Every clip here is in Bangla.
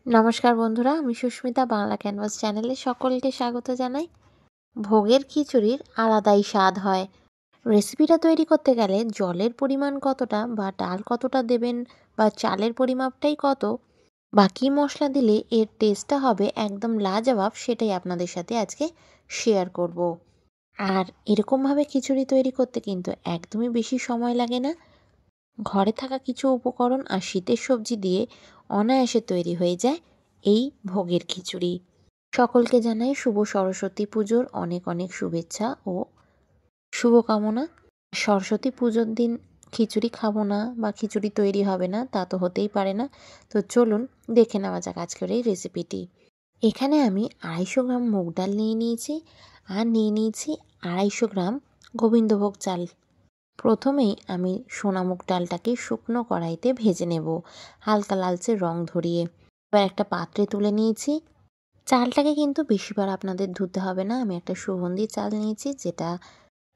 নমস্কার বন্ধুরা, আমি সুস্মিতা বাংলা ক্যানভাস চ্যানেলে সকলকে স্বাগত জানাই। ভোগের খিচুড়ির আলাদাই স্বাদ হয়। রেসিপিটা তৈরি করতে গেলে জলের পরিমাণ কতটা বা ডাল কতটা দেবেন বা চালের পরিমাপটাই কত বা কী মশলা দিলে এর টেস্টটা হবে একদম লাজবাব, সেটাই আপনাদের সাথে আজকে শেয়ার করব। আর এরকমভাবে খিচুড়ি তৈরি করতে কিন্তু একদমই বেশি সময় লাগে না। ঘরে থাকা কিছু উপকরণ আর শীতের সবজি দিয়ে অনায়াসে তৈরি হয়ে যায় এই ভোগের খিচুড়ি। সকলকে জানাই শুভ সরস্বতী পুজোর অনেক অনেক শুভেচ্ছা ও শুভকামনা। সরস্বতী পুজোর দিন খিচুড়ি খাবো না বা খিচুড়ি তৈরি হবে না তা তো হতেই পারে না। তো চলুন দেখে নেওয়া যাক আজকের এই রেসিপিটি। এখানে আমি 250 গ্রাম মুগ ডাল নিয়ে নিয়েছি আর নিয়ে নিয়েছি 250 গ্রাম গোবিন্দভোগ চাল। প্রথমেই আমি সোনামুগ ডালটাকে শুকনো কড়াইতে ভেজে নেব হালকা লালচে রং ধরিয়ে। এবার একটা পাত্রে তুলে নিয়েছি। চালটাকে কিন্তু বেশিবার আপনাদের ধুতে হবে না। আমি একটা সুগন্ধি চাল নিয়েছি, যেটা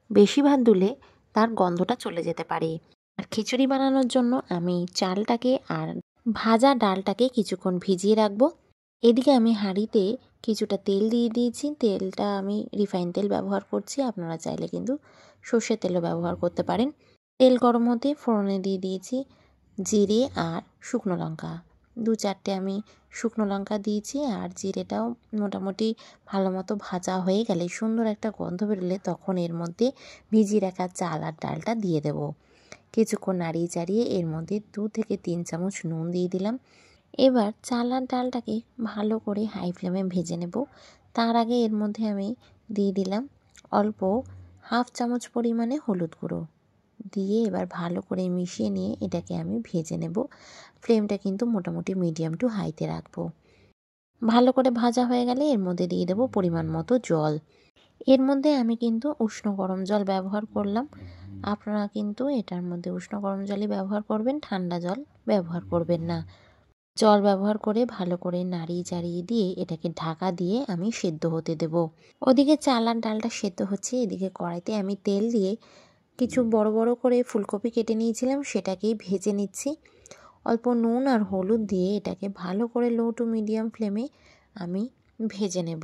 বেশিবার ধুলে তার গন্ধটা চলে যেতে পারে। আর খিচুড়ি বানানোর জন্য আমি চালটাকে আর ভাজা ডালটাকে কিছুক্ষণ ভিজিয়ে রাখবো। এদিকে আমি হাঁড়িতে কিছুটা তেল দিয়ে দিয়েছি। তেলটা আমি রিফাইন তেল ব্যবহার করছি, আপনারা চাইলে কিন্তু সর্ষের তেলও ব্যবহার করতে পারেন। তেল গরম হতে ফোড়নে দিয়ে দিয়েছি জিরে আর শুকনো লঙ্কা। 2-4টে আমি শুকনো লঙ্কা দিয়েছি। আর জিরেটাও মোটামুটি ভালো মতো ভাজা হয়ে গেলে, সুন্দর একটা গন্ধ বেরোলে, তখন এর মধ্যে ভিজিয়ে রাখা চাল আর ডালটা দিয়ে দেব। কিছুক্ষণ নাড়িয়ে চাড়িয়ে এর মধ্যে 2 থেকে 3 চামচ নুন দিয়ে দিলাম। এবার চাল আর ডালটাকে ভালো করে হাই ফ্লেমে ভেজে নেব। তার আগে এর মধ্যে আমি দিয়ে দিলাম অল্প 1/2 চামচ পরিমাণে হলুদ গুঁড়ো দিয়ে এবার ভালো করে মিশিয়ে নিয়ে এটাকে আমি ভেজে নেব। ফ্লেমটা কিন্তু মোটামুটি মিডিয়াম টু হাইতে রাখবো। ভালো করে ভাজা হয়ে গেলে এর মধ্যে দিয়ে দেব পরিমাণ মতো জল। এর মধ্যে আমি কিন্তু উষ্ণ গরম জল ব্যবহার করলাম। আপনারা কিন্তু এটার মধ্যে উষ্ণ গরম জলই ব্যবহার করবেন, ঠান্ডা জল ব্যবহার করবেন না। জল ব্যবহার করে ভালো করে নাড়িয়ে চাড়িয়ে দিয়ে এটাকে ঢাকা দিয়ে আমি সেদ্ধ হতে দেব। ওদিকে চাল আর ডালটা সেদ্ধ হচ্ছে, এদিকে কড়াইতে আমি তেল দিয়ে কিছু বড় বড় করে ফুলকপি কেটে নিয়েছিলাম, সেটাকেই ভেজে নিচ্ছি। অল্প নুন আর হলুদ দিয়ে এটাকে ভালো করে লো টু মিডিয়াম ফ্লেমে আমি ভেজে নেব।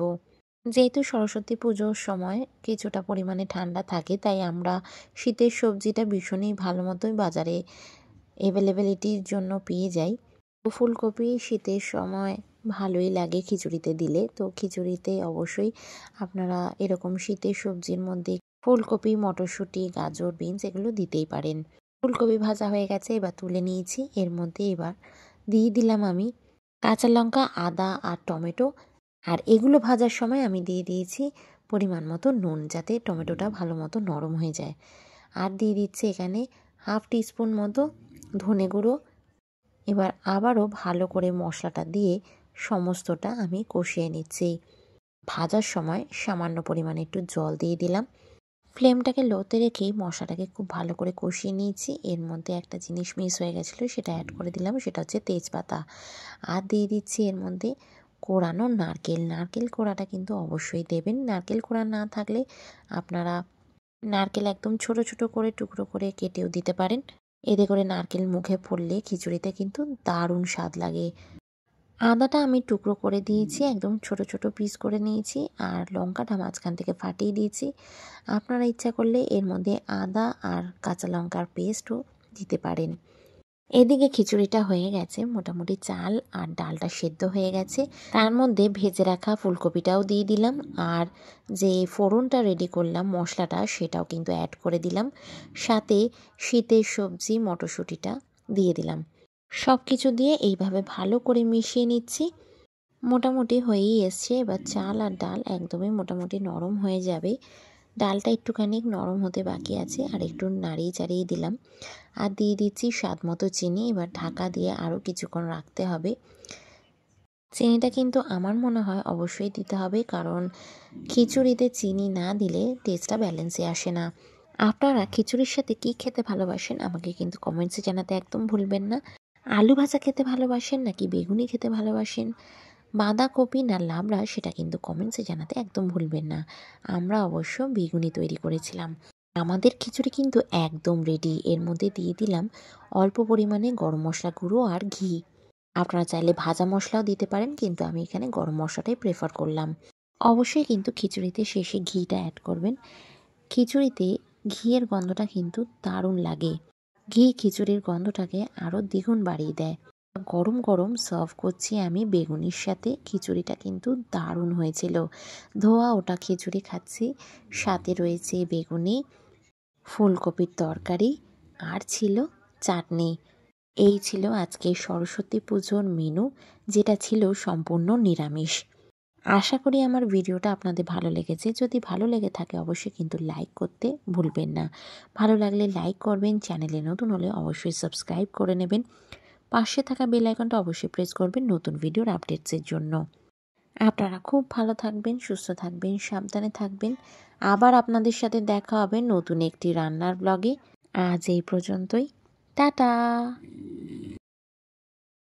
যেহেতু সরস্বতী পুজোর সময় কিছুটা পরিমাণে ঠান্ডা থাকে, তাই আমরা শীতের সবজিটা ভীষণই ভালো মতোই বাজারে অ্যাভেলেবিলিটির জন্য পেয়ে যাই। ফুলকপি শীতের সময় ভালোই লাগে খিচুড়িতে দিলে। তো খিচুড়িতে অবশ্যই আপনারা এরকম শীতের সবজির মধ্যে ফুলকপি, মটরশুঁটি, গাজর, বিনস এগুলো দিতেই পারেন। ফুলকপি ভাজা হয়ে গেছে, এবার তুলে নিয়েছি। এর মধ্যে এবার দিয়ে দিলাম আমি কাঁচা লঙ্কা, আদা আর টমেটো। আর এগুলো ভাজার সময় আমি দিয়ে দিয়েছি পরিমাণ মতো নুন, যাতে টমেটোটা ভালো মতো নরম হয়ে যায়। আর দিয়ে দিচ্ছি এখানে 1/2 টিস্পুন মতো ধনে গুঁড়ো। এবার আবারও ভালো করে মশলাটা দিয়ে সমস্তটা আমি কষিয়ে নিচ্ছি। ভাজার সময় সামান্য পরিমাণে একটু জল দিয়ে দিলাম। ফ্লেমটাকে লোতে রেখেই মশলাটাকে খুব ভালো করে কষিয়ে নিয়েছি। এর মধ্যে একটা জিনিস মিস হয়ে গেছিলো, সেটা অ্যাড করে দিলাম, সেটা হচ্ছে তেজপাতা। আর দিয়ে দিচ্ছি এর মধ্যে কোড়ানো নারকেল। নারকেল কোড়াটা কিন্তু অবশ্যই দেবেন। নারকেল কোড়া না থাকলে আপনারা নারকেল একদম ছোট ছোট করে টুকরো করে কেটেও দিতে পারেন। এতে করে নারকেল মুখে পড়লে খিচুড়িতে কিন্তু দারুণ স্বাদ লাগে। আদাটা আমি টুকরো করে দিয়েছি, একদম ছোট ছোট পিস করে নিয়েছি। আর লঙ্কাটা মাঝখান থেকে ফাটিয়ে দিয়েছি। আপনারা ইচ্ছা করলে এর মধ্যে আদা আর কাঁচা লঙ্কার পেস্টও দিতে পারেন। এদিকে খিচুড়িটা হয়ে গেছে, মোটামুটি চাল আর ডালটা সেদ্ধ হয়ে গেছে। তার মধ্যে ভেজে রাখা ফুলকপিটাও দিয়ে দিলাম। আর যে ফোড়নটা রেডি করলাম মশলাটা, সেটাও কিন্তু অ্যাড করে দিলাম। সাথে শীতের সবজি মটরশুঁটিটা দিয়ে দিলাম। সব কিছু দিয়ে এইভাবে ভালো করে মিশিয়ে নিচ্ছি। মোটামুটি হয়েই এসছে। এবার চাল আর ডাল একদমই মোটামুটি নরম হয়ে যাবে। ডালটা একটুখানি নরম হতে বাকি আছে, আর একটু নাড়িয়ে চাড়িয়ে দিলাম। আর দিয়ে দিচ্ছি স্বাদ মতো চিনি। এবার ঢাকা দিয়ে আরও কিছুক্ষণ রাখতে হবে। চিনিটা কিন্তু আমার মনে হয় অবশ্যই দিতে হবে, কারণ খিচুড়িতে চিনি না দিলে টেস্টটা ব্যালেন্সে আসে না। আপনারা খিচুড়ির সাথে কী খেতে ভালোবাসেন আমাকে কিন্তু কমেন্টসে জানাতে একদম ভুলবেন না। আলু ভাজা খেতে ভালোবাসেন নাকি বেগুনি খেতে ভালোবাসেন, বাঁধাকপি না লাবড়া, সেটা কিন্তু কমেন্টসে জানাতে একদম ভুলবেন না। আমরা অবশ্য বেগুনি তৈরি করেছিলাম। আমাদের খিচুড়ি কিন্তু একদম রেডি। এর মধ্যে দিয়ে দিলাম অল্প পরিমাণে গরম মশলা গুঁড়ো আর ঘি। আপনারা চাইলে ভাজা মশলাও দিতে পারেন, কিন্তু আমি এখানে গরম মশলাটাই প্রেফার করলাম। অবশ্যই কিন্তু খিচুড়িতে শেষে ঘিটা অ্যাড করবেন। খিচুড়িতে ঘিয়ের গন্ধটা কিন্তু দারুণ লাগে। ঘি খিচুড়ির গন্ধটাকে আরও দ্বিগুণ বাড়িয়ে দেয়। গরম গরম সার্ভ করছি আমি বেগুনির সাথে। খিচুড়িটা কিন্তু দারুণ হয়েছিল। ধোয়া ওটা খিচুড়ি খাচ্ছি, সাথে রয়েছে বেগুনি, ফুলকপির তরকারি আর ছিল চাটনি। এই ছিল আজকে সরস্বতী পুজোর মেনু, যেটা ছিল সম্পূর্ণ নিরামিষ। আশা করি আমার ভিডিওটা আপনাদের ভালো লেগেছে। যদি ভালো লেগে থাকে অবশ্যই কিন্তু লাইক করতে ভুলবেন না। ভালো লাগলে লাইক করবেন, চ্যানেলে নতুন হলে অবশ্যই সাবস্ক্রাইব করে নেবেন। পাশে থাকা বেল আইকনটা অবশ্যই প্রেস করবেন নতুন ভিডিওর আপডেটসের জন্য। আপনারা খুব ভালো থাকবেন, সুস্থ থাকবেন, সাবধানে থাকবেন। আবার আপনাদের সাথে দেখা হবে নতুন একটি রান্নার ব্লগে। আজ এই পর্যন্তই। টাটা।